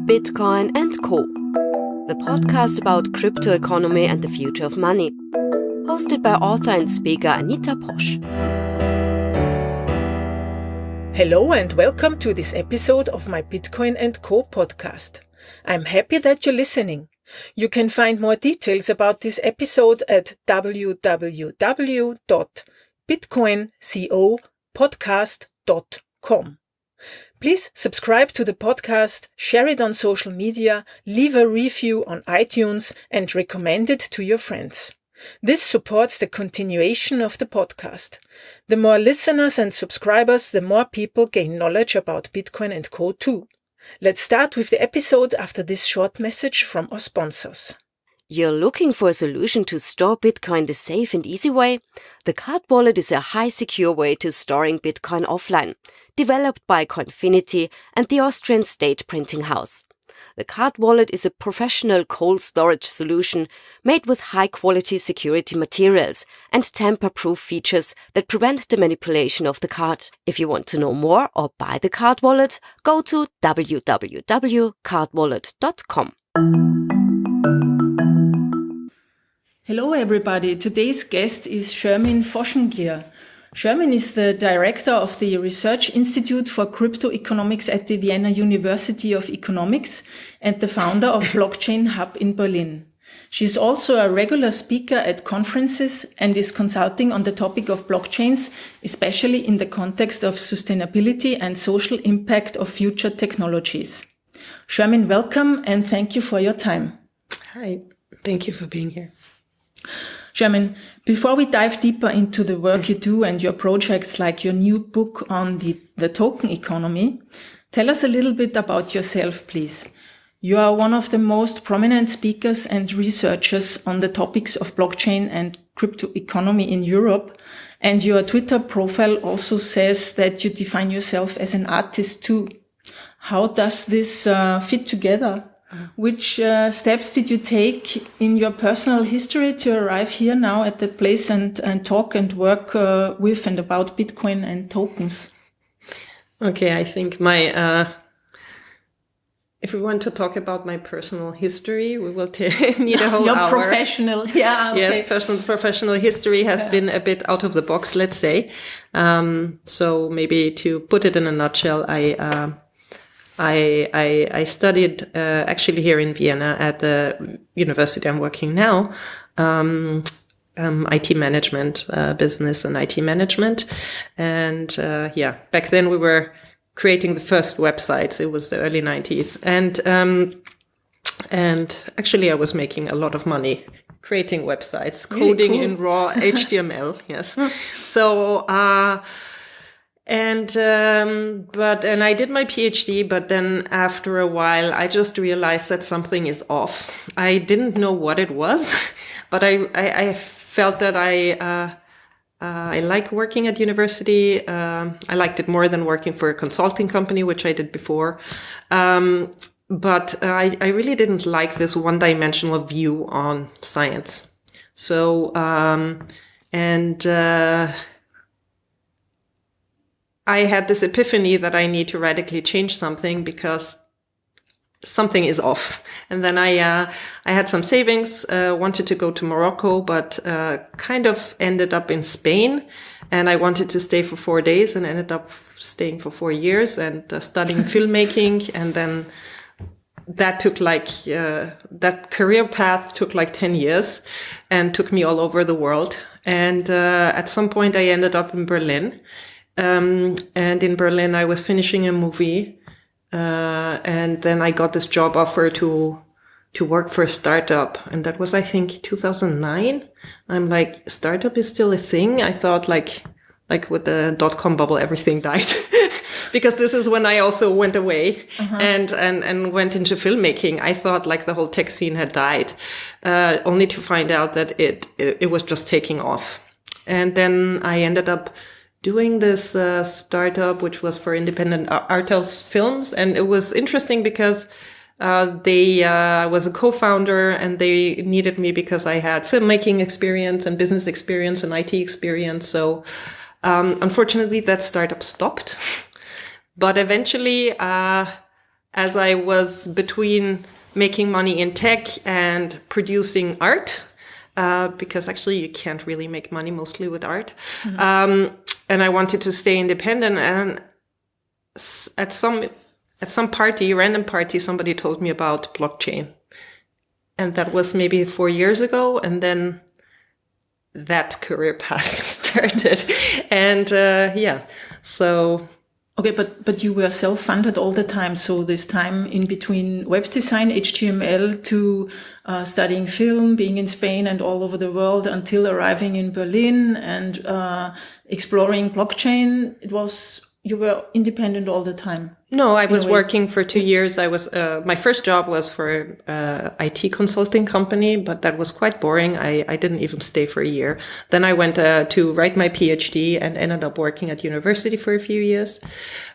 Bitcoin and Co., the podcast about crypto economy and the future of money, hosted by author and speaker Anita. Hello and welcome to this episode of my Bitcoin and Co. podcast. I'm happy that you're listening. You can find more details about this episode at www.bitcoincopodcast.com. Please subscribe to the podcast, share it on social media, leave a review on iTunes, and recommend it to your friends. This supports the continuation of the podcast. The more listeners and subscribers, the more people gain knowledge about Bitcoin and Co. too. Let's start with the episode after this short message from our sponsors. You're looking for a solution to store Bitcoin the safe and easy way? The card wallet is a high secure way to storing Bitcoin offline, developed by Coinfinity and the Austrian state printing house. The card wallet is a professional cold storage solution made with high-quality security materials and tamper-proof features that prevent the manipulation of the card. If you want to know more or buy the card wallet, go to www.cardwallet.com. Hello everybody, today's guest is Shermin Voshmgir. Shermin is the director of the Research Institute for Cryptoeconomics at the Vienna University of Economics and the founder of BlockchainHub in Berlin. She is also a regular speaker at conferences and is consulting on the topic of blockchains, especially in the context of sustainability and social impact of future technologies. Shermin, welcome and thank you for your time. Hi, thank you for being here. Shermin, before we dive deeper into the work you do and your projects like your new book on the token economy, tell us a little bit about yourself, please. You are one of the most prominent speakers and researchers on the topics of blockchain and crypto economy in Europe, and your Twitter profile also says that you define yourself as an artist too. How does this fit together? Which steps did you take in your personal history to arrive here now at that place and talk and work with and about Bitcoin and tokens? Okay, I think if we want to talk about my personal history, we will need a whole your hour. Your professional, yeah. Okay. Yes, professional history has been a bit out of the box, let's say. So maybe to put it in a nutshell, I studied actually here in Vienna at the university I'm working now, IT management, business and IT management. And back then we were creating the first websites. It was the early 90s. And actually I was making a lot of money creating websites, coding in raw HTML. Yes. So, And I did my PhD, but then after a while, I just realized that something is off. I didn't know what it was, but I felt that I like working at university. I liked it more than working for a consulting company, which I did before. But I really didn't like this one-dimensional view on science. So, I had this epiphany that I need to radically change something because something is off. And then I had some savings, wanted to go to Morocco, but kind of ended up in Spain. And I wanted to stay for 4 days and ended up staying for 4 years and studying filmmaking. And then that took that career path took 10 years and took me all over the world. And at some point I ended up in Berlin. And in Berlin, I was finishing a movie, and then I got this job offer to work for a startup. And that was, I think, 2009. I'm like, startup is still a thing. I thought like with the .com bubble, everything died. Because this is when I also went away and went into filmmaking. I thought like the whole tech scene had died, only to find out that it was just taking off. And then I ended up doing this startup, which was for independent art house films. And it was interesting because I was a co-founder and they needed me because I had filmmaking experience and business experience and IT experience. So unfortunately, that startup stopped. But eventually, as I was between making money in tech and producing art, because actually you can't really make money mostly with art. And I wanted to stay independent. And at some party, random party, somebody told me about blockchain. And that was maybe 4 years ago. And then that career path started. And so... Okay, but you were self-funded all the time. So this time in between web design, HTML, to studying film, being in Spain and all over the world until arriving in Berlin and exploring blockchain, you were independent all the time. No, I was working for 2 years. I was my first job was for IT consulting company, but that was quite boring. I didn't even stay for a year. Then I went to write my PhD and ended up working at university for a few years.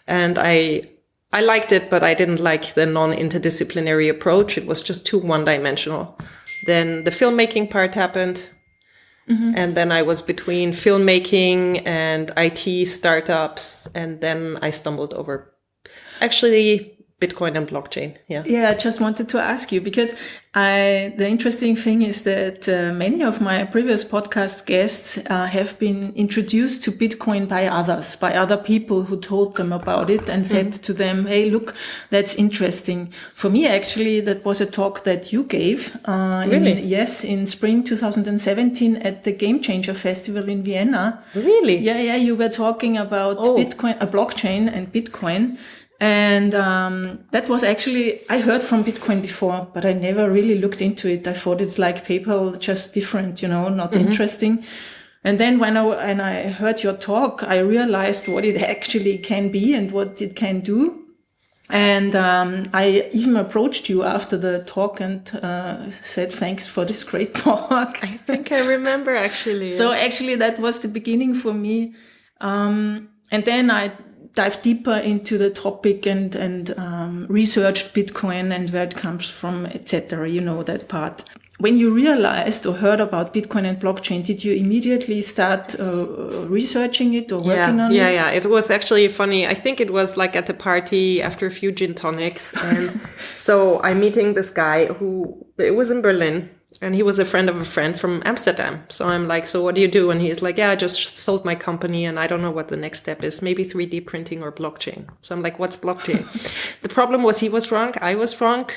And I liked it, but I didn't like the non-interdisciplinary approach. It was just too one-dimensional. Then the filmmaking part happened. And then I was between filmmaking and IT startups. And then I stumbled over actually Bitcoin and blockchain. Yeah, I just wanted to ask you because the interesting thing is that many of my previous podcast guests have been introduced to Bitcoin by other people who told them about it and said to them, hey, look, that's interesting. For me, actually, that was a talk that you gave. Really? In spring 2017 at the Game Changer Festival in Vienna. Really? Yeah, you were talking about Bitcoin, blockchain and Bitcoin. And that was actually, I heard from Bitcoin before, but I never really looked into it. I thought it's like PayPal, just different, not interesting. And then when I heard your talk, I realized what it actually can be and what it can do. And I even approached you after the talk and said, thanks for this great talk. I think I remember actually. So actually that was the beginning for me. And then I dive deeper into the topic and researched Bitcoin and where it comes from, etc. You know that part. When you realized or heard about Bitcoin and blockchain, did you immediately start researching it or working on it? Yeah. It was actually funny. I think it was like at the party after a few gin tonics. And so I'm meeting this guy it was in Berlin. And he was a friend from Amsterdam. So I'm like, so what do you do? And he's like, yeah, I just sold my company and I don't know what the next step is. Maybe 3D printing or blockchain. So I'm like, what's blockchain? The problem was he was wrong. I was wrong.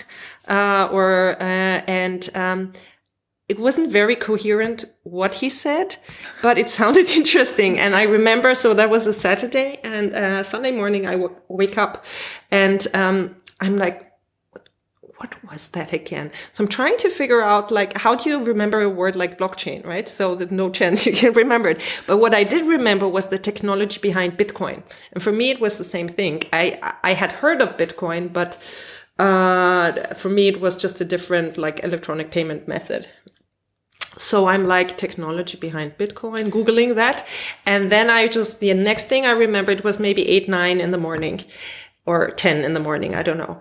It wasn't very coherent what he said, but it sounded interesting. And I remember, so that was a Saturday and Sunday morning I wake up and I'm like, what was that again? So I'm trying to figure out, like, how do you remember a word like blockchain, right? So there's no chance you can remember it. But what I did remember was the technology behind Bitcoin. And for me, it was the same thing. I had heard of Bitcoin, but for me, it was just a different, like, electronic payment method. So I'm like, technology behind Bitcoin, Googling that. And then the next thing I remember, it was maybe 8, 9 in the morning or 10 in the morning. I don't know.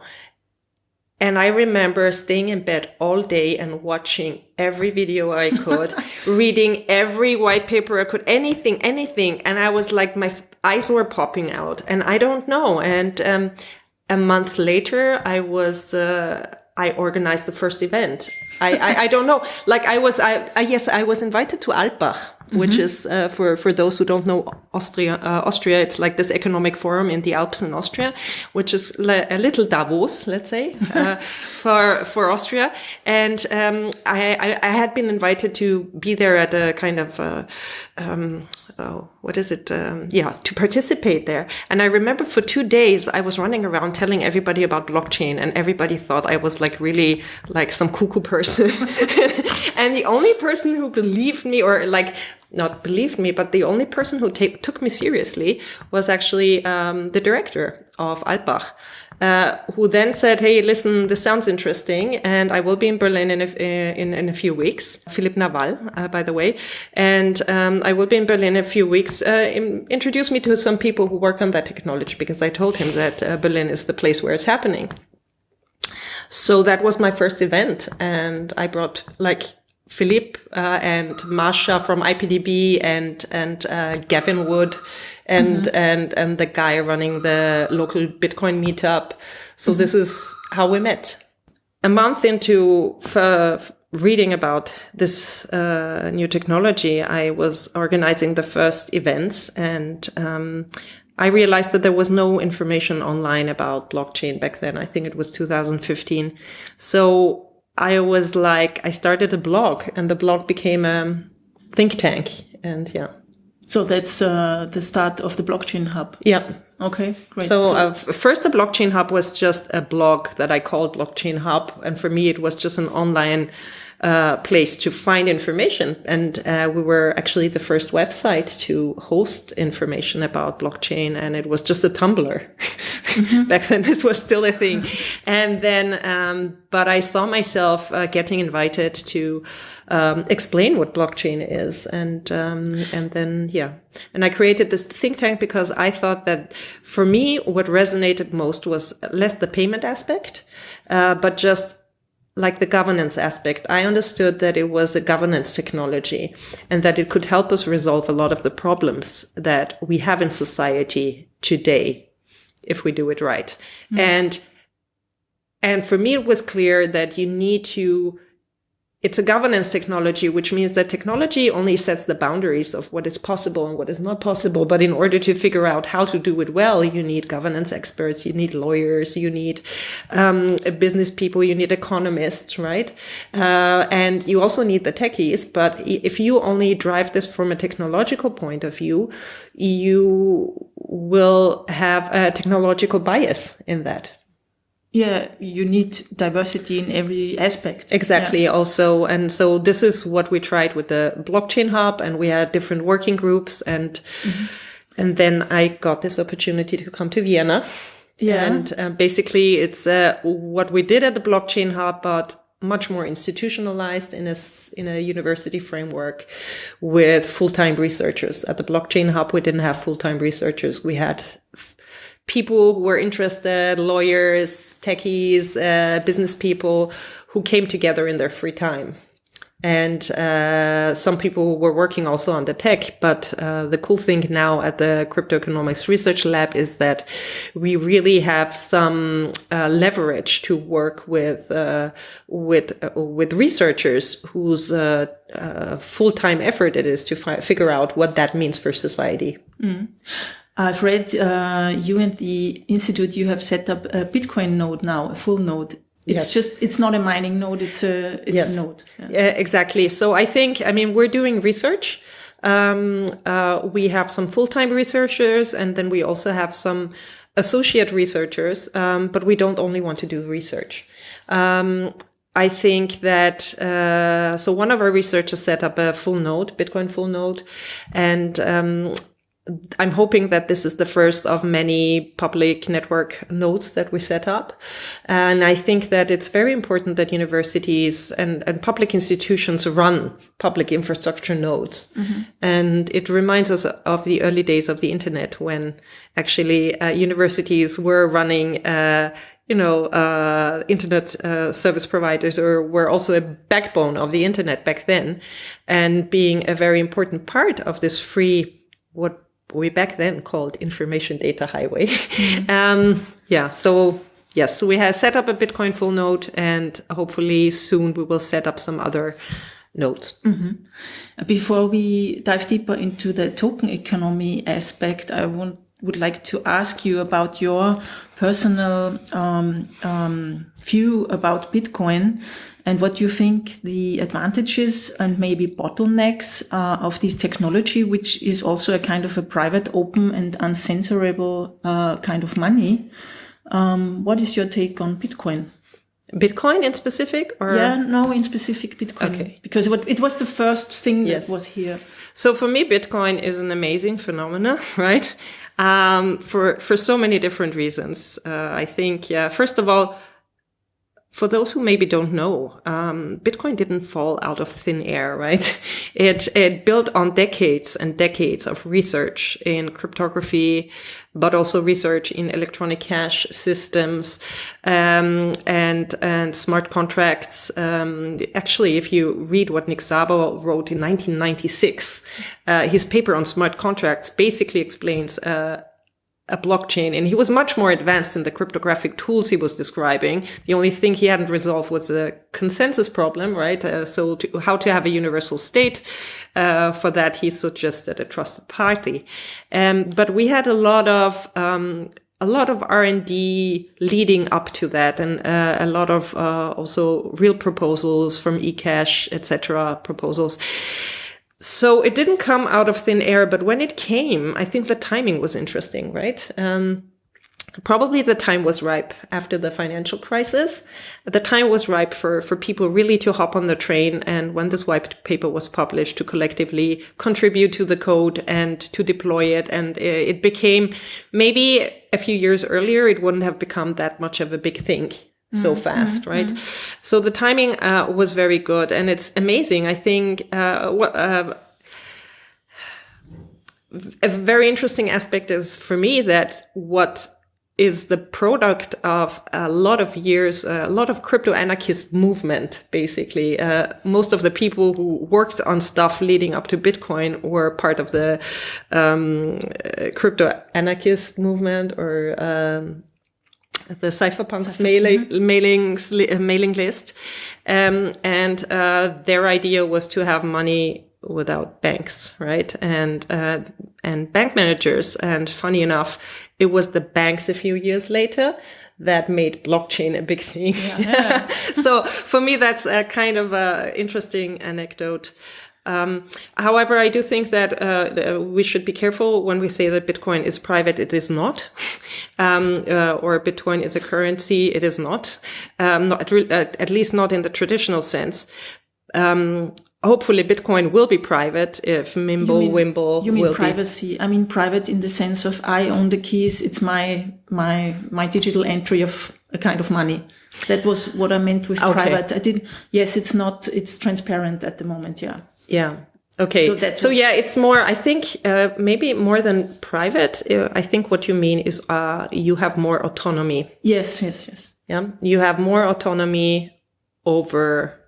And I remember staying in bed all day and watching every video I could, reading every white paper I could, anything. And I was like, my eyes were popping out and I don't know. And a month later, I organized the first event. I don't know. Like I was invited to Alpbach, which is, for those who don't know Austria, it's like this economic forum in the Alps in Austria, which is a little Davos, let's say, for Austria. And, I had been invited to be there at a kind of, to participate there. And I remember for 2 days, I was running around telling everybody about blockchain and everybody thought I was like really like some cuckoo person. And the only person who believed me or like, not believed me, but the only person who took me seriously was actually the director of Alpbach, who then said, hey, listen, this sounds interesting, and I will be in Berlin in a few weeks. Philipp Naval, by the way. And I will be in Berlin in a few weeks. Introduce me to some people who work on that technology, because I told him that Berlin is the place where it's happening. So that was my first event, and I brought like Philippe and Masha from IPDB and Gavin Wood and the guy running the local Bitcoin meetup. So this is how we met. A month into reading about this new technology, I was organizing the first events, and I realized that there was no information online about blockchain back then. I think it was 2015. So I was like, I started a blog, and the blog became a think tank. And yeah. So that's the start of the BlockchainHub. Yeah. Okay, great. So first, the BlockchainHub was just a blog that I called BlockchainHub. And for me, it was just an online place to find information. And we were actually the first website to host information about blockchain. And it was just a Tumblr. Back then, this was still a thing. And then, but I saw myself getting invited to explain what blockchain is. And then, yeah. And I created this think tank because I thought that for me, what resonated most was less the payment aspect, but just like the governance aspect. I understood that it was a governance technology and that it could help us resolve a lot of the problems that we have in society today if we do it right. And for me, it was clear that you need to, it's a governance technology, which means that technology only sets the boundaries of what is possible and what is not possible. But in order to figure out how to do it well, you need governance experts, you need lawyers, you need business people, you need economists, right? And you also need the techies. But if you only drive this from a technological point of view, you will have a technological bias in that. Yeah, you need diversity in every aspect. Exactly. Yeah. Also, and so this is what we tried with the BlockchainHub, and we had different working groups, and then I got this opportunity to come to Vienna. Yeah, and basically it's what we did at the BlockchainHub, but much more institutionalized in a university framework with full-time researchers. At the BlockchainHub, we didn't have full-time researchers. We had people who were interested, lawyers, techies, business people who came together in their free time. And some people were working also on the tech. But the cool thing now at the Cryptoeconomics Research Lab is that we really have some leverage to work with researchers whose full-time effort it is to figure out what that means for society. I've read you and the institute, you have set up a Bitcoin node now, a full node. It's just, it's not a mining node, it's a node. Yeah, exactly. So I mean, we're doing research. We have some full-time researchers, and then we also have some associate researchers, but we don't only want to do research. I think that, so one of our researchers set up a full node, Bitcoin full node, and I'm hoping that this is the first of many public network nodes that we set up. And I think that it's very important that universities and public institutions run public infrastructure nodes. And it reminds us of the early days of the internet when actually universities were running internet service providers, or were also a backbone of the internet back then, and being a very important part of this free, what we back then called information data highway. So yes, we have set up a Bitcoin full node, and hopefully soon we will set up some other nodes. Before we dive deeper into the token economy aspect, I would like to ask you about your personal view about Bitcoin and what you think the advantages and maybe bottlenecks of this technology, which is also a kind of a private, open and uncensorable kind of money. What is your take on Bitcoin? Bitcoin in specific? Or? Yeah, no, in specific Bitcoin. Okay. Because it was the first thing that was here. So for me, Bitcoin is an amazing phenomenon, right? For so many different reasons. I think, first of all, for those who maybe don't know, Bitcoin didn't fall out of thin air, right? It built on decades and decades of research in cryptography, but also research in electronic cash systems, and smart contracts. Actually, if you read what Nick Szabo wrote in 1996, his paper on smart contracts basically explains, a blockchain, and he was much more advanced in the cryptographic tools he was describing. The only thing he hadn't resolved was a consensus problem, right? How to have a universal state. For that, he suggested a trusted party. But we had a lot of R&D leading up to that, and a lot of also real proposals from eCash, etc. proposals. So it didn't come out of thin air, but when it came, I think the timing was interesting, right? Probably the time was ripe after the financial crisis. The time was ripe for people really to hop on the train. And when this white paper was published, to collectively contribute to the code and to deploy it. And it became, maybe a few years earlier, it wouldn't have become that much of a big thing so fast, right? So the timing was very good, and it's amazing. I think a very interesting aspect is for me that what is the product of a lot of years, a lot of crypto anarchist movement, basically. Most of the people who worked on stuff leading up to Bitcoin were part of the crypto anarchist movement, or the cypherpunks mailing list. And their idea was to have money without banks, right? And bank managers. And funny enough, it was the banks a few years later that made blockchain a big thing. Yeah. So for me, that's a kind of a interesting anecdote. However, I do think that we should be careful when we say that Bitcoin is private. It is not. Or Bitcoin is a currency. It is not. At least not in the traditional sense. Hopefully Bitcoin will be private if Wimble will be. You mean privacy? I mean private in the sense of I own the keys. It's my digital entry of a kind of money. That was what I meant with private. Yes, it's not, it's transparent at the moment. Yeah. Yeah. Okay. So yeah, it's more, I think, maybe more than private. I think what you mean is, you have more autonomy. Yes. Yeah. You have more autonomy over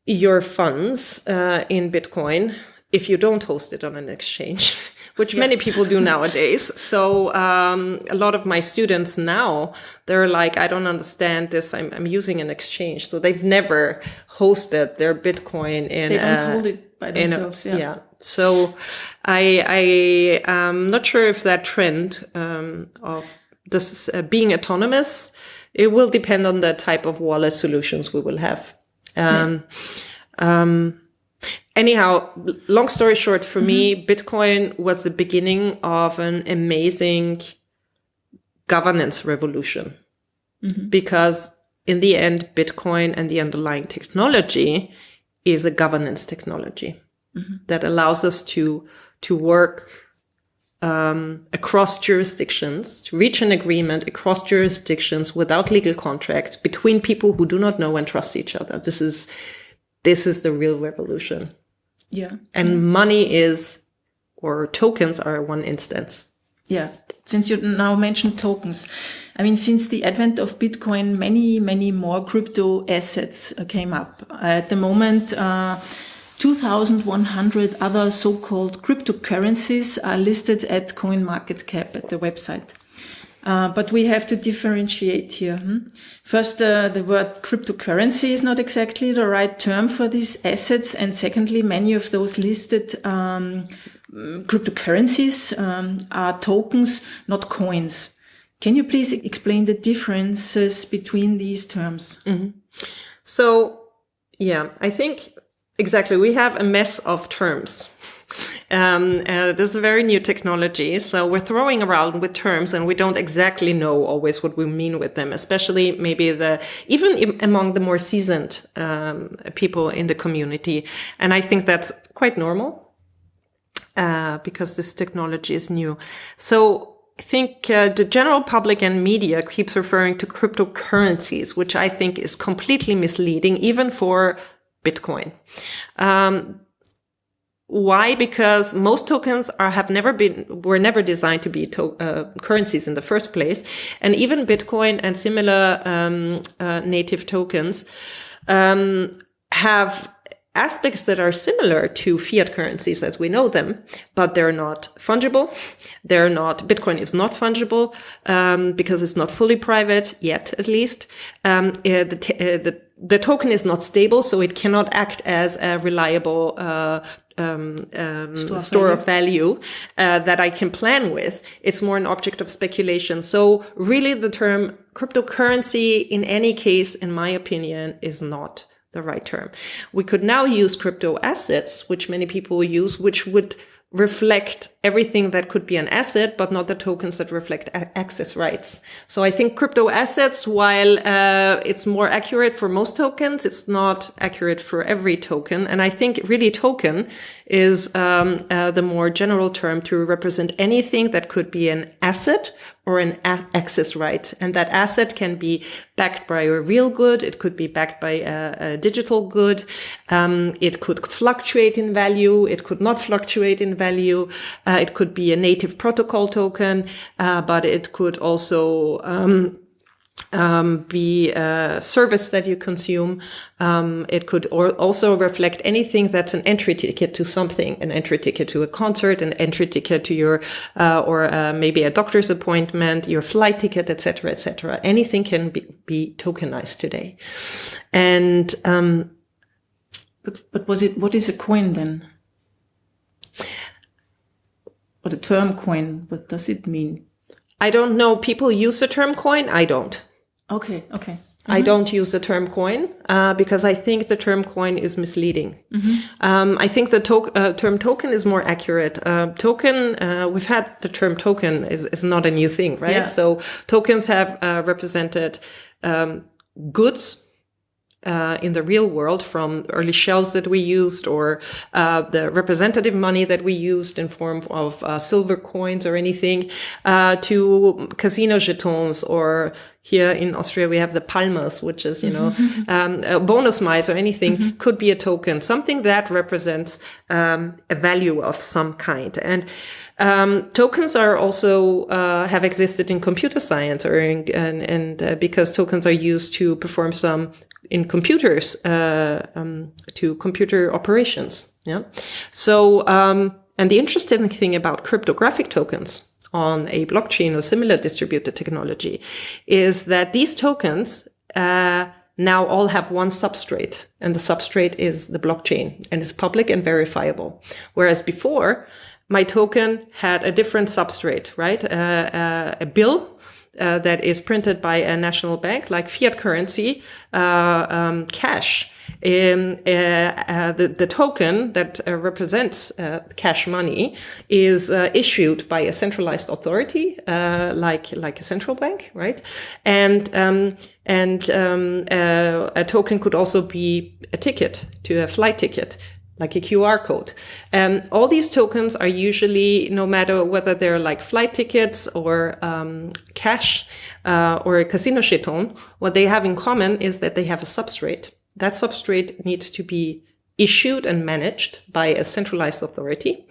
your funds, in Bitcoin if you don't host it on an exchange, which many people do nowadays. So, a lot of my students now, they're like, I don't understand this. I'm using an exchange. So they've never hosted their Bitcoin in, they don't hold it by themselves. Yeah. So I am not sure if that trend, of this being autonomous, it will depend on the type of wallet solutions we will have. Anyhow, long story short, for me, Bitcoin was the beginning of an amazing governance revolution. Because in the end, Bitcoin and the underlying technology is a governance technology that allows us to work across jurisdictions, to reach an agreement across jurisdictions without legal contracts between people who do not know and trust each other. This is the real revolution. Yeah. And money is, or tokens are one instance. Yeah. Since you now mentioned tokens, I mean, since the advent of Bitcoin, many more crypto assets came up. At the moment, 2,100 other so-called cryptocurrencies are listed at CoinMarketCap at the website. But we have to differentiate here. First, the word cryptocurrency is not exactly the right term for these assets. And secondly, many of those listed cryptocurrencies are tokens, not coins. Can you please explain the differences between these terms? So, yeah, I think exactly. We have a mess of terms. This is a very new technology. So we're throwing around with terms and we don't exactly know always what we mean with them, especially maybe even among the more seasoned, people in the community. And I think that's quite normal, because this technology is new. So think the general public and media keeps referring to cryptocurrencies, which I think is completely misleading, even for Bitcoin. Why? Because most tokens were never designed to be currencies in the first place. And even Bitcoin and similar native tokens have aspects that are similar to fiat currencies as we know them, but they're not fungible. Bitcoin is not fungible because it's not fully private yet, at least. The token is not stable, so it cannot act as a reliable store of value that I can plan with. It's more an object of speculation. So really the term cryptocurrency in any case, in my opinion, is not the right term. We could now use crypto assets, which many people use, which would reflect everything that could be an asset, but not the tokens that reflect access rights. So I think crypto assets, while it's more accurate for most tokens, it's not accurate for every token. And I think really token is the more general term to represent anything that could be an asset or an access right. And that asset can be backed by a real good. It could be backed by a digital good. It could fluctuate in value. It could not fluctuate in value. It could be a native protocol token, but it could also be a service that you consume. It could also reflect anything that's an entry ticket to something, an entry ticket to a concert, an entry ticket to your, or maybe a doctor's appointment, your flight ticket, etc., etc. Anything can be tokenized today. And, but what is a coin then? Or the term coin, what does it mean? I don't know. People use the term coin. I don't. Okay. Mm-hmm. I don't use the term coin because I think the term coin is misleading. Mm-hmm. I think the term token is more accurate. Token, we've had the term token is not a new thing, right? Yeah. So tokens have represented goods in the real world, from early shells that we used, or the representative money that we used in form of silver coins or anything, to casino jetons, or here in Austria we have the palmas, which is, bonus miles or anything, could be a token, something that represents a value of some kind. And tokens are also have existed in computer science, because tokens are used to perform some in computers, to computer operations. Yeah. So, and the interesting thing about cryptographic tokens on a blockchain or similar distributed technology is that these tokens, now all have one substrate, and the substrate is the blockchain, and is public and verifiable. Whereas before, my token had a different substrate, right? A bill that is printed by a national bank, like fiat currency, cash. The token that represents cash money is issued by a centralized authority, like a central bank, right? And a token could also be a ticket, to a flight ticket, like a QR code. All these tokens are usually, no matter whether they're like flight tickets or cash or a casino jeton, what they have in common is that they have a substrate. That substrate needs to be issued and managed by a centralized authority.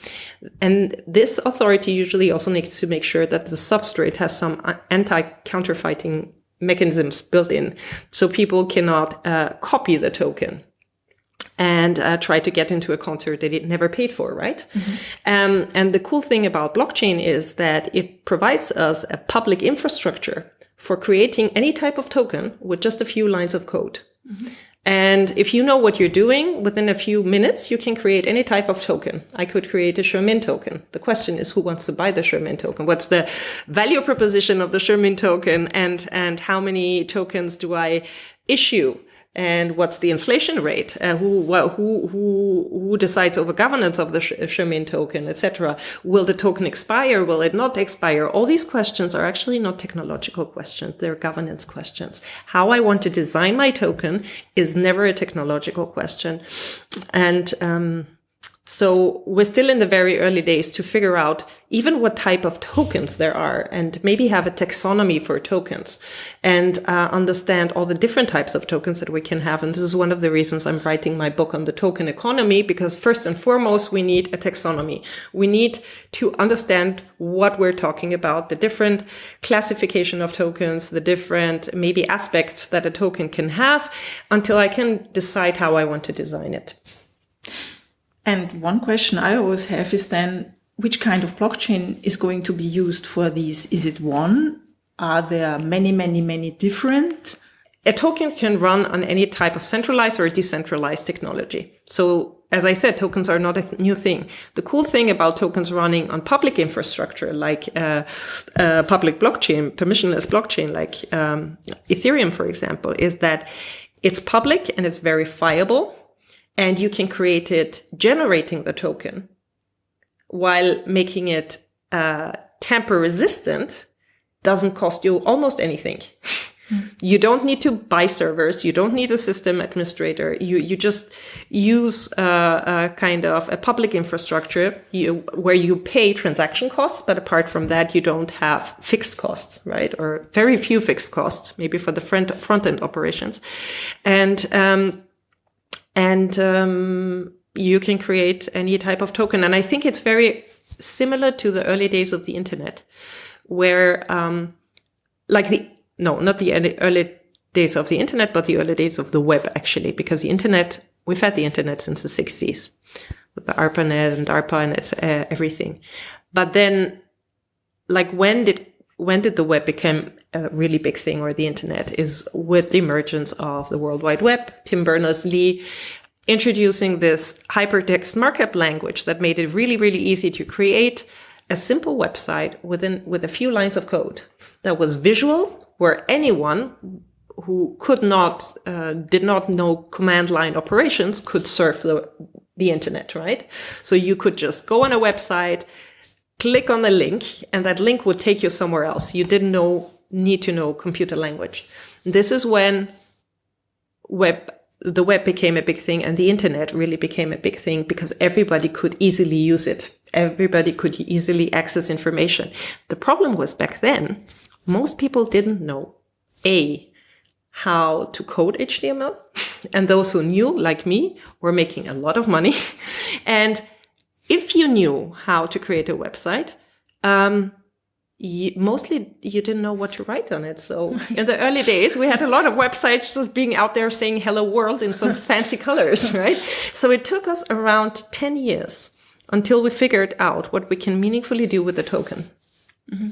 And this authority usually also needs to make sure that the substrate has some anti-counterfeiting mechanisms built in, so people cannot copy the token and try to get into a concert that it never paid for, right? Mm-hmm. And the cool thing about blockchain is that it provides us a public infrastructure for creating any type of token with just a few lines of code. Mm-hmm. And if you know what you're doing, within a few minutes, you can create any type of token. I could create a Shermin token. The question is, who wants to buy the Shermin token? What's the value proposition of the Shermin token? And how many tokens do I issue? And what's the inflation rate? Who decides over governance of the Shermin token, etc.? Will the token expire? Will it not expire? All these questions are actually not technological questions. They're governance questions. How I want to design my token is never a technological question. And So we're still in the very early days to figure out even what type of tokens there are and maybe have a taxonomy for tokens and understand all the different types of tokens that we can have. And this is one of the reasons I'm writing my book on the token economy, because first and foremost, we need a taxonomy. We need to understand what we're talking about, the different classification of tokens, the different maybe aspects that a token can have, until I can decide how I want to design it. And one question I always have is then, which kind of blockchain is going to be used for these? Is it one? Are there many, many, many different? A token can run on any type of centralized or decentralized technology. So, as I said, tokens are not a new thing. The cool thing about tokens running on public infrastructure, like public blockchain, permissionless blockchain, like Ethereum, for example, is that it's public and it's verifiable. And you can create it generating the token while making it tamper resistant. Doesn't cost you almost anything. You don't need to buy servers. You don't need a system administrator. You just use a kind of a public infrastructure where you pay transaction costs. But apart from that, you don't have fixed costs, right? Or very few fixed costs, maybe for the front end operations. And you can create any type of token. And I think it's very similar to the early days of the internet, where not the early days of the internet, but the early days of the web, actually, because the internet, we've had the internet since the 60s with the ARPANET and DARPA and it's everything. But then, like, when did the web become a really big thing, or the internet, is with the emergence of the World Wide Web, Tim Berners-Lee introducing this hypertext markup language that made it really, really easy to create a simple website with a few lines of code that was visual, where anyone who did not know command line operations could surf the internet, right? So you could just go on a website, click on a link, and that link would take you somewhere else. You didn't need to know computer language. This is when the web became a big thing and the internet really became a big thing, because everybody could easily use it. Everybody could easily access information. The problem was, back then, most people didn't know, how to code HTML. And those who knew, like me, were making a lot of money. And if you knew how to create a website, mostly you didn't know what to write on it. So in the early days, we had a lot of websites just being out there saying hello world in some fancy colors, right? So it took us around 10 years until we figured out what we can meaningfully do with the token. Mm-hmm.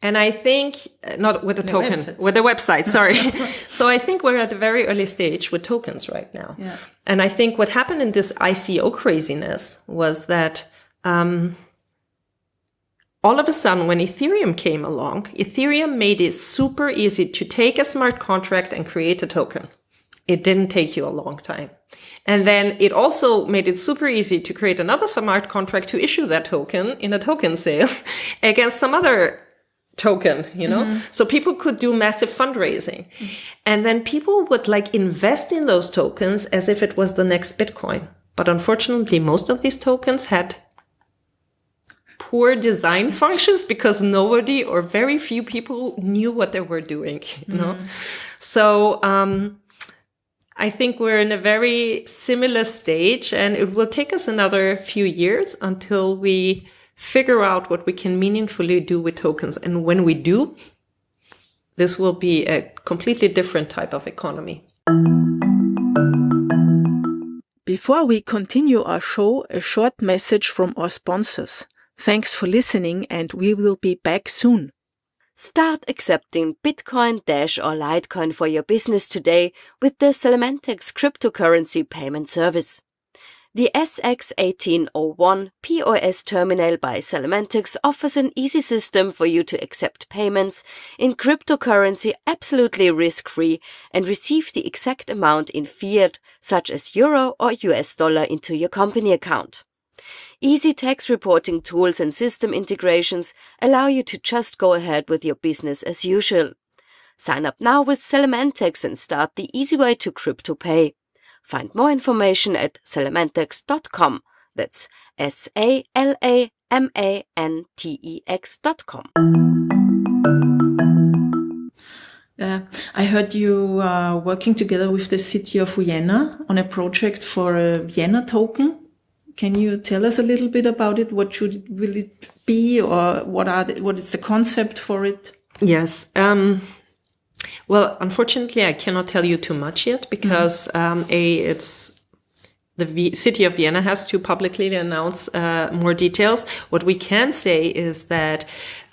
And I think, not with the token, website. With the website, sorry. So I think we're at a very early stage with tokens right now. Yeah. And I think what happened in this ICO craziness was that all of a sudden, when Ethereum came along, Ethereum made it super easy to take a smart contract and create a token. It didn't take you a long time. And then it also made it super easy to create another smart contract to issue that token in a token sale against some other token, Mm-hmm. So people could do massive fundraising. Mm-hmm. And then people would invest in those tokens as if it was the next Bitcoin. But unfortunately, most of these tokens had poor design functions because nobody or very few people knew what they were doing, So I think we're in a very similar stage, and it will take us another few years until we figure out what we can meaningfully do with tokens. And when we do, this will be a completely different type of economy. Before we continue our show, a short message from our sponsors. Thanks for listening, and we will be back soon. Start accepting Bitcoin, Dash or Litecoin for your business today with the Selementex cryptocurrency payment service. The SX1801 POS terminal by Selementex offers an easy system for you to accept payments in cryptocurrency absolutely risk-free and receive the exact amount in fiat, such as euro or US dollar, into your company account. Easy tax reporting tools and system integrations allow you to just go ahead with your business as usual. Sign up now with Selementex and start the easy way to crypto pay. Find more information at selementex.com. That's SALAMANTEX.com. I heard you are working together with the city of Vienna on a project for a Vienna token. Can you tell us a little bit about it? What will it be, or what is the concept for it? Yes. Well, unfortunately, I cannot tell you too much yet because it's the city of Vienna has to publicly announce more details. What we can say is that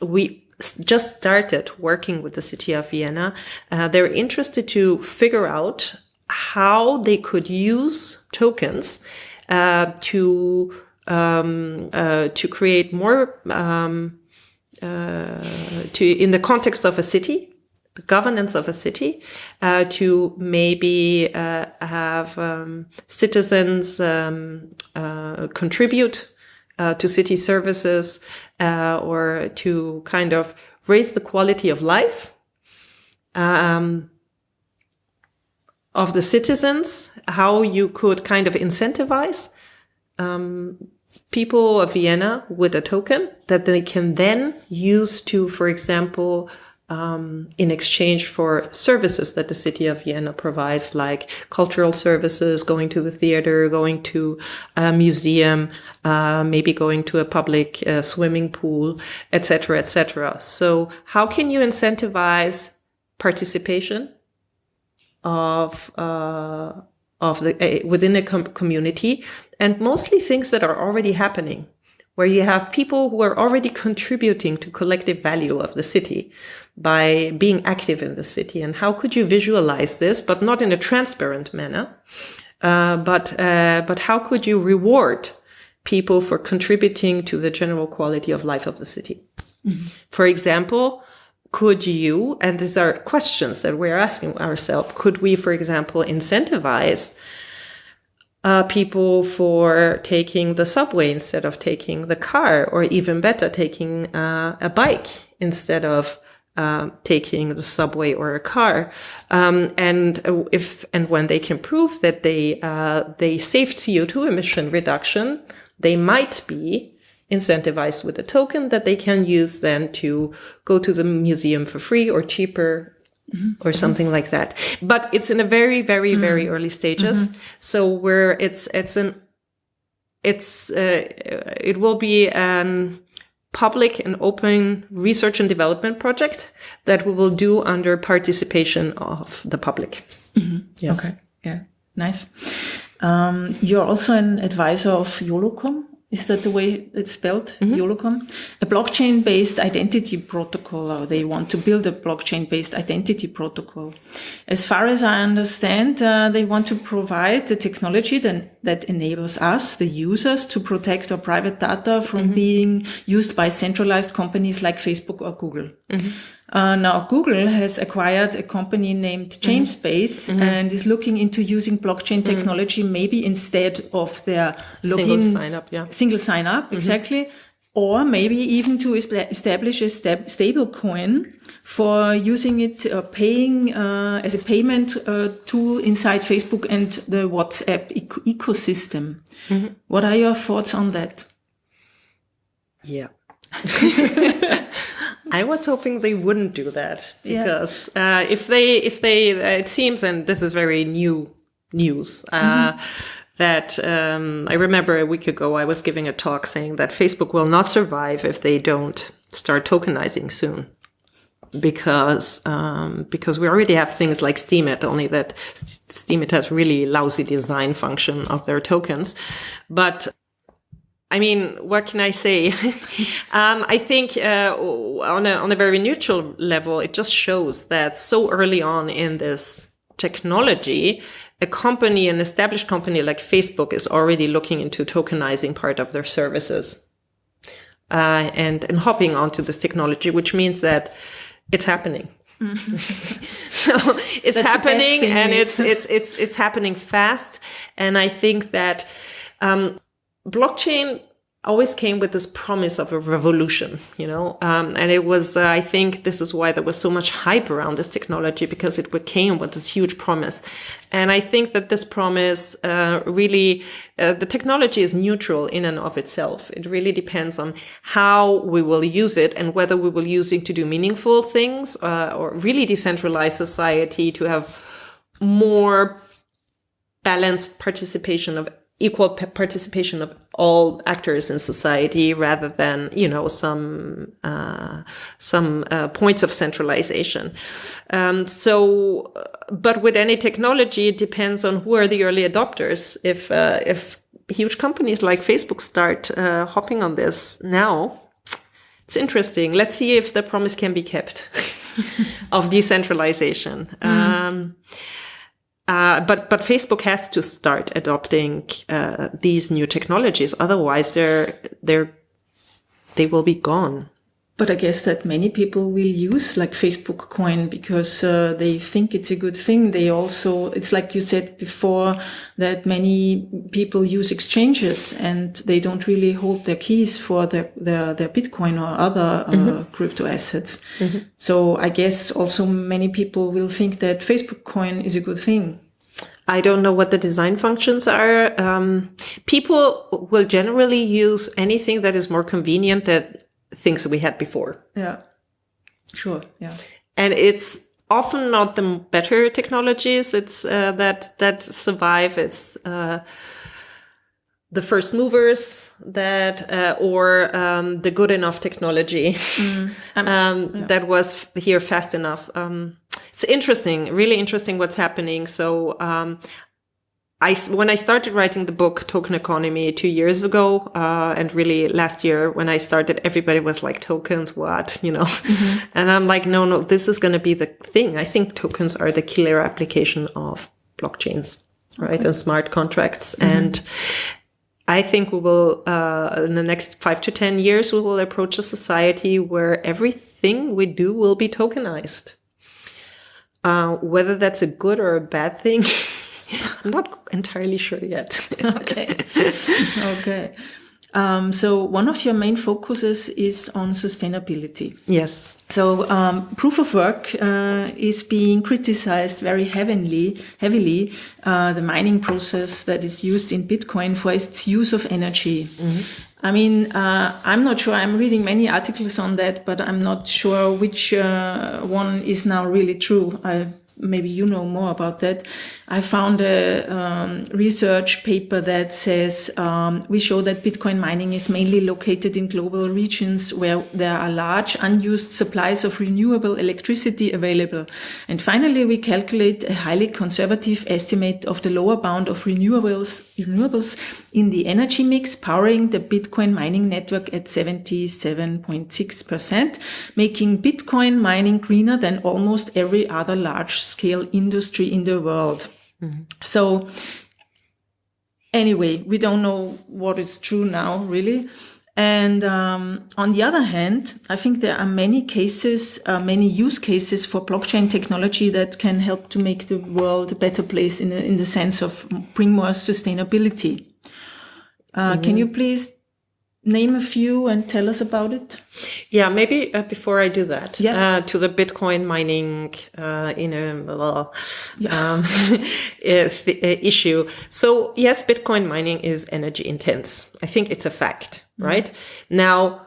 we just started working with the city of Vienna. They're interested to figure out how they could use tokens to create more in the context of a city, the governance of a city, to maybe have citizens contribute to city services, or to kind of raise the quality of life of the citizens, how you could kind of incentivize people of Vienna with a token that they can then use to, for example, in exchange for services that the city of Vienna provides, like cultural services, going to the theater, going to a museum, maybe going to a public swimming pool, etc., etc. So how can you incentivize participation of the within a community, and mostly things that are already happening, where you have people who are already contributing to collective value of the city by being active in the city? And how could you visualize this, but not in a transparent manner, but how could you reward people for contributing to the general quality of life of the city? Mm-hmm. For example, could you, and these are questions that we're asking ourselves, could we, for example, incentivize people for taking the subway instead of taking the car, or even better, taking a bike instead of taking the subway or a car, and when they can prove that they saved CO2 emission reduction, they might be incentivized with a token that they can use then to go to the museum for free or cheaper. Mm-hmm. Or something like that. But it's in a very, very, very early stages. Mm-hmm. So it will be an public and open research and development project that we will do under participation of the public. Mm-hmm. Yes. Okay. Yeah. Nice. You're also an advisor of Yolocom. Is that the way it's spelled? Mm-hmm. Yolocom? A blockchain-based identity protocol, or they want to build a blockchain-based identity protocol. As far as I understand, they want to provide the technology that enables us, the users, to protect our private data from being used by centralized companies like Facebook or Google. Mm-hmm. Now, Google has acquired a company named ChangeSpace and is looking into using blockchain technology maybe instead of their login. Single sign up, exactly. Or maybe even to establish a stable coin for using it, paying as a payment tool inside Facebook and the WhatsApp ecosystem. Mm-hmm. What are your thoughts on that? Yeah. I was hoping they wouldn't do that, because if they, it seems, and this is very new news, that I remember a week ago I was giving a talk saying that Facebook will not survive if they don't start tokenizing soon, because we already have things like Steemit, only that Steemit has really lousy design function of their tokens, but. I mean, what can I say? I think on a very neutral level, it just shows that so early on in this technology, an established company like Facebook is already looking into tokenizing part of their services and hopping onto this technology, which means that it's happening. So it's happening, and it's happening fast. And I think that blockchain always came with this promise of a revolution, and it was, I think this is why there was so much hype around this technology, because it came with this huge promise. And I think that this promise really, the technology is neutral in and of itself. It really depends on how we will use it and whether we will use it to do meaningful things or really decentralize society to have more balanced participation of equal participation of all actors in society, rather than some points of centralization. But with any technology, it depends on who are the early adopters. If huge companies like Facebook start hopping on this now, it's interesting. Let's see if the promise can be kept of decentralization. But Facebook has to start adopting these new technologies. Otherwise, they will be gone. But I guess that many people will use like Facebook coin because they think it's a good thing. They also, it's like you said before, that many people use exchanges and they don't really hold their keys for their Bitcoin or other crypto assets. So I guess also many people will think that Facebook coin is a good thing. I don't know what the design functions are. People will generally use anything that is more convenient than things we had before. Yeah, sure. Yeah. And it's often not the better technologies. It's that survive. It's the first movers or the good enough technology that was here fast enough. It's interesting, really interesting what's happening. So when I started writing the book Token Economy 2 years ago, and really last year when I started, everybody was like, tokens, what, And I'm like, no, this is going to be the thing. I think tokens are the killer application of blockchains, right? And smart contracts. And I think we will, in the next 5 to 10 years, we will approach a society where everything we do will be tokenized. Whether that's a good or a bad thing, I'm not entirely sure yet. Okay. So one of your main focuses is on sustainability. Yes. So proof of work is being criticized very heavily, the mining process that is used in Bitcoin for its use of energy. I mean, I'm not sure. I'm reading many articles on that, but I'm not sure which one is now really true. Maybe you know more about that. I found a research paper that says we show that Bitcoin mining is mainly located in global regions where there are large unused supplies of renewable electricity available. And finally, we calculate a highly conservative estimate of the lower bound of renewables in the energy mix powering the Bitcoin mining network at 77.6%, making Bitcoin mining greener than almost every other large-scale industry in the world. So anyway, we don't know what is true now, really. And on the other hand, I think there are many cases, many use cases for blockchain technology that can help to make the world a better place in the sense of bring more sustainability. Can you please name a few and tell us about it? Yeah, maybe before I do that, to the Bitcoin mining issue. So yes, Bitcoin mining is energy intense. I think it's a fact, right? Now,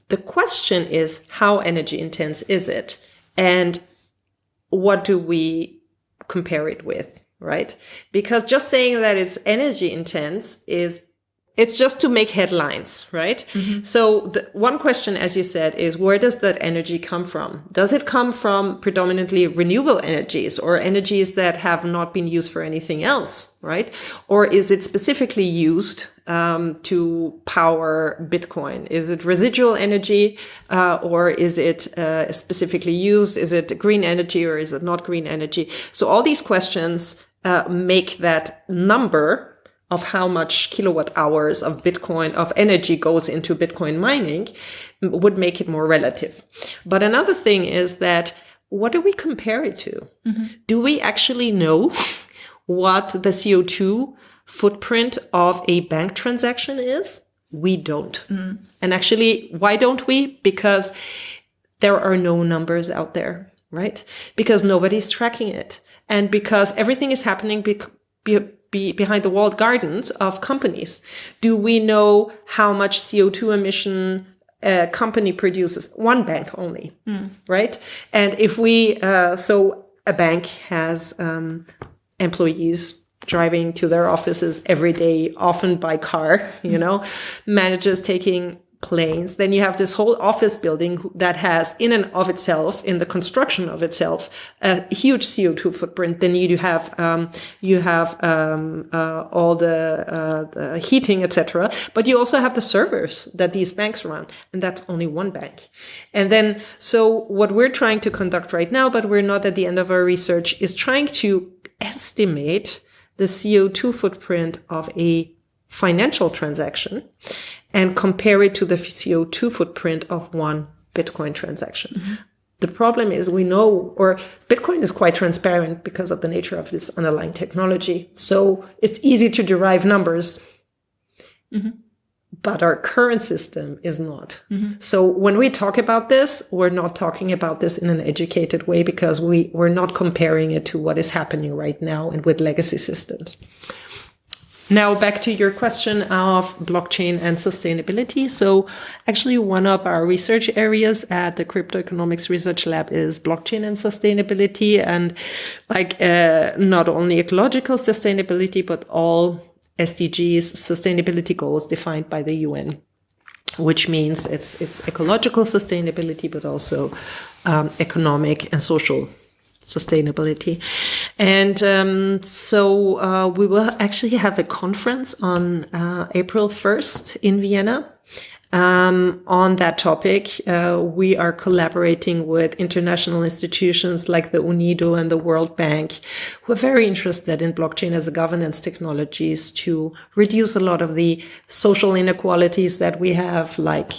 the question is, how energy intense is it? And what do we compare it with, right? Because just saying that it's energy intense it's just to make headlines, right? So the one question, as you said, is where does that energy come from? Does it come from predominantly renewable energies or energies that have not been used for anything else, right? Or is it specifically used to power Bitcoin? Is it residual energy or is it specifically used? Is it green energy or is it not green energy? So all these questions make that number of how much kilowatt hours of Bitcoin, of energy goes into Bitcoin mining would make it more relative. But another thing is that what do we compare it to? Do we actually know what the CO2 footprint of a bank transaction is? We don't. And actually, why don't we? Because there are no numbers out there, right? Because nobody's tracking it. And because everything is happening behind the walled gardens of companies. Do we know how much CO2 emission a company produces? One bank only, right? And if so a bank has employees driving to their offices every day, often by car, managers taking planes. Then you have this whole office building that has in and of itself, in the construction of itself, a huge CO2 footprint. Then you have all the heating, etc. But you also have the servers that these banks run, and that's only one bank. And then, so what we're trying to conduct right now, but we're not at the end of our research, is trying to estimate the CO2 footprint of a financial transaction and compare it to the CO2 footprint of one Bitcoin transaction. The problem is Bitcoin is quite transparent because of the nature of this underlying technology. So it's easy to derive numbers, but our current system is not. So when we talk about this, we're not talking about this in an educated way because we're not comparing it to what is happening right now and with legacy systems. Now back to your question of blockchain and sustainability. So actually one of our research areas at the Cryptoeconomics Research Lab is blockchain and sustainability, and not only ecological sustainability, but all SDGs, sustainability goals defined by the UN, which means it's ecological sustainability, but also economic and social sustainability. And so we will actually have a conference on April 1st in Vienna on that topic. We are collaborating with international institutions like the UNIDO and the World Bank, who are very interested in blockchain as a governance technologies to reduce a lot of the social inequalities that we have, like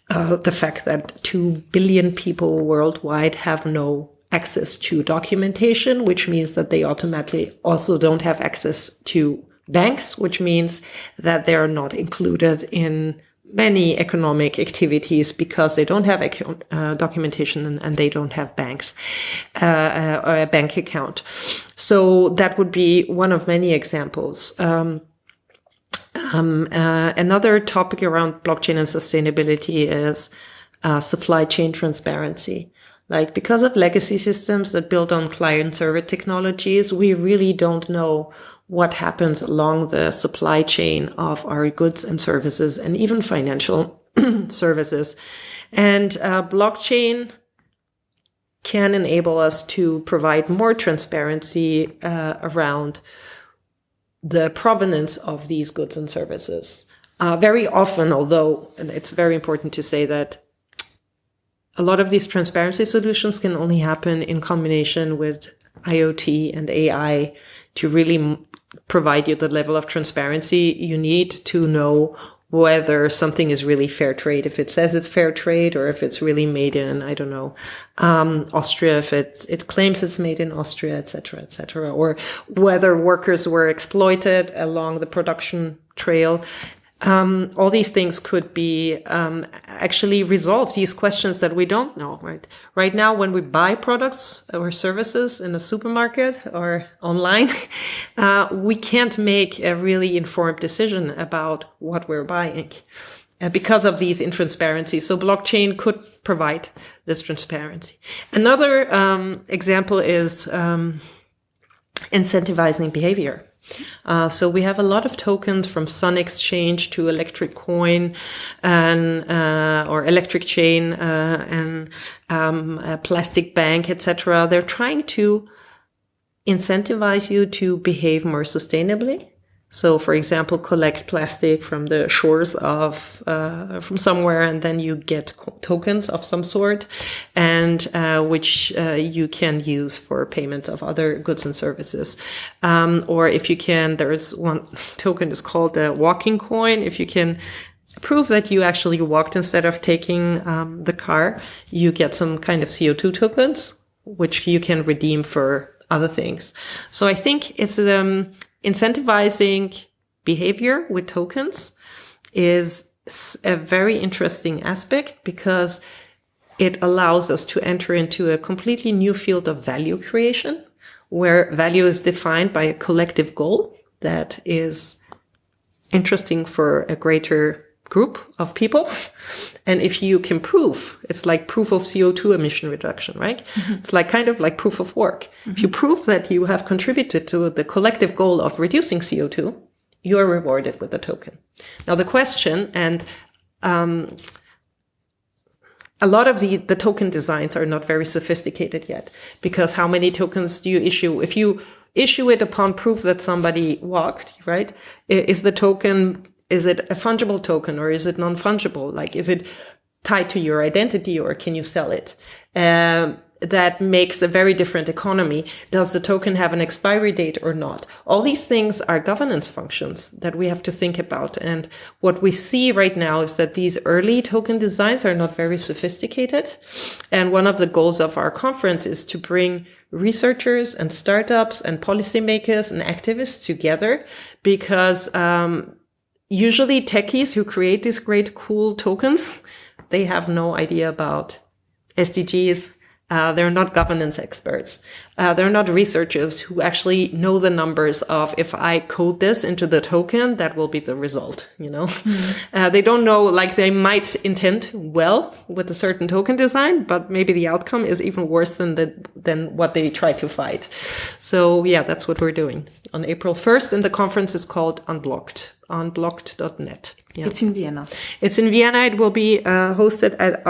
the fact that 2 billion people worldwide have no access to documentation, which means that they automatically also don't have access to banks, which means that they are not included in many economic activities because they don't have documentation and they don't have banks or a bank account. So that would be one of many examples. Another topic around blockchain and sustainability is supply chain transparency. Because of legacy systems that build on client-server technologies, we really don't know what happens along the supply chain of our goods and services and even financial services. And blockchain can enable us to provide more transparency around the provenance of these goods and services. Very often, although it's very important to say that a lot of these transparency solutions can only happen in combination with IoT and AI to really provide you the level of transparency you need to know whether something is really fair trade, if it says it's fair trade, or if it's really made in, I don't know, Austria, if it claims it's made in Austria, et cetera, or whether workers were exploited along the production trail. All these things could be actually resolved, these questions that we don't know, right? Right now, when we buy products or services in a supermarket or online, we can't make a really informed decision about what we're buying because of these intransparencies. So blockchain could provide this transparency. Another example is incentivizing behavior. So we have a lot of tokens from Sun Exchange to Electric Coin and or Electric Chain and Plastic Bank, etc. They're trying to incentivize you to behave more sustainably. So, for example, collect plastic from the shores of from somewhere, and then you get tokens of some sort, and which you can use for payment of other goods and services. Or if you can, there is one token is called the walking coin. If you can prove that you actually walked instead of taking the car, you get some kind of CO2 tokens, which you can redeem for other things. So I think it's incentivizing behavior with tokens is a very interesting aspect because it allows us to enter into a completely new field of value creation, where value is defined by a collective goal that is interesting for a greater group of people. And if you can prove, it's like proof of CO2 emission reduction, right? Mm-hmm. It's like kind of like proof of work. Mm-hmm. If you prove that you have contributed to the collective goal of reducing CO2, you are rewarded with a token. Now the question, and a lot of the token designs are not very sophisticated yet, because how many tokens do you issue? If you issue it upon proof that somebody walked, right? Is it a fungible token or is it non-fungible? Like, is it tied to your identity or can you sell it? That makes a very different economy. Does the token have an expiry date or not? All these things are governance functions that we have to think about. And what we see right now is that these early token designs are not very sophisticated. And one of the goals of our conference is to bring researchers and startups and policymakers and activists together, because usually techies who create these great, cool tokens, they have no idea about SDGs. They're not governance experts. They're not researchers who actually know the numbers of, if I code this into the token, that will be the result, you know? Mm-hmm. They don't know, like, they might intend well with a certain token design, but maybe the outcome is even worse than what they try to fight. So yeah, that's what we're doing on April 1st. And the conference is called Unblocked, unblocked.net. Yeah. It's in Vienna. It's in Vienna. It will be hosted at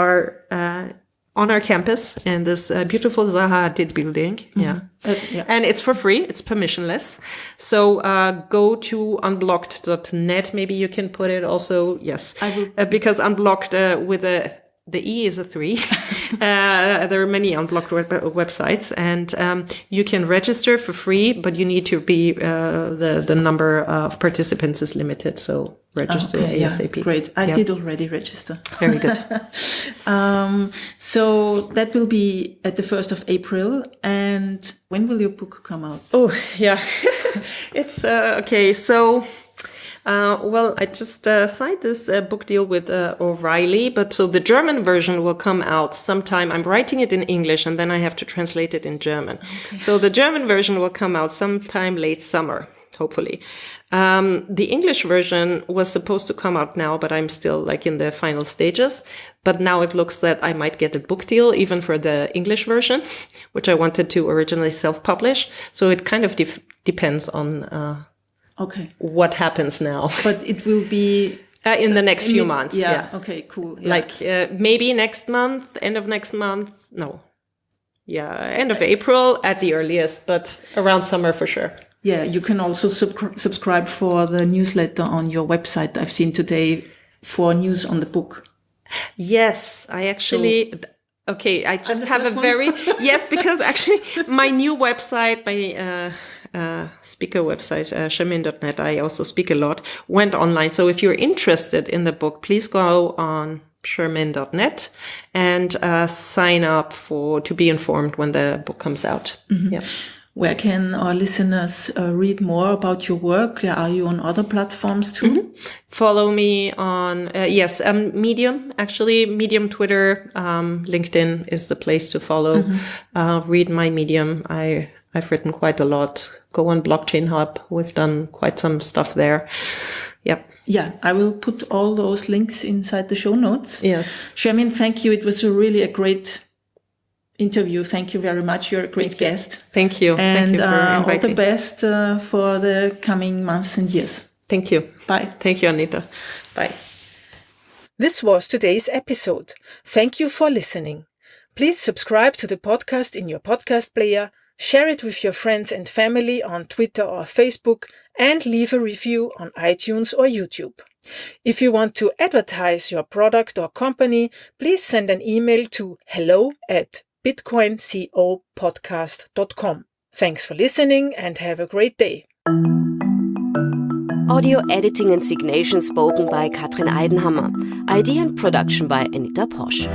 on our campus in this beautiful Zaha Hadid building. Mm-hmm. Yeah. And it's for free. It's permissionless. So go to unblocked.net. Maybe you can put it also. Yes. I will. Because Unblocked with the E is a 3. There are many Unblocked websites, and you can register for free, but you need to be the number of participants is limited. So register ASAP. Yeah, great. I did already register. Very good. So that will be at the 1st of April. And when will your book come out? Oh, yeah. It's okay. So, well, I just signed this book deal with O'Reilly, but so the German version will come out sometime. I'm writing it in English and then I have to translate it in German. Okay. So the German version will come out sometime late summer, hopefully. The English version was supposed to come out now, but I'm still like in the final stages. But now it looks that I might get a book deal even for the English version, which I wanted to originally self-publish. So it kind of depends on what happens now. But it will be in the next few months. Yeah. Okay, cool. Yeah. Like maybe next month, end of next month. No. Yeah, end of April at the earliest, but around summer for sure. Yeah, you can also subscribe for the newsletter on your website. I've seen today for news on the book. Yes, I actually... I just have a very... Yes, because actually my new website, my speaker website, Shermin.net, I also speak a lot, went online. So if you're interested in the book, please go on Shermin.net and sign up to be informed when the book comes out. Mm-hmm. Yeah. Where can our listeners read more about your work? Are you on other platforms too? Mm-hmm. Follow me on, Medium, actually. Medium, Twitter, LinkedIn is the place to follow. Mm-hmm. Read my Medium. I've written quite a lot. Go on BlockchainHub. We've done quite some stuff there. Yep. Yeah, I will put all those links inside the show notes. Yes. Shermin, thank you. It was really a great interview. Thank you very much. You're a great guest. Thank you. And thank you for inviting. All the best for the coming months and years. Thank you. Bye. Thank you, Anita. Bye. This was today's episode. Thank you for listening. Please subscribe to the podcast in your podcast player, share it with your friends and family on Twitter or Facebook, and leave a review on iTunes or YouTube. If you want to advertise your product or company, please send an email to hello@bitcoincopodcast.com. Thanks for listening and have a great day. Audio editing and signation spoken by Katrin Eidenhammer. Idea and production by Anita Posch.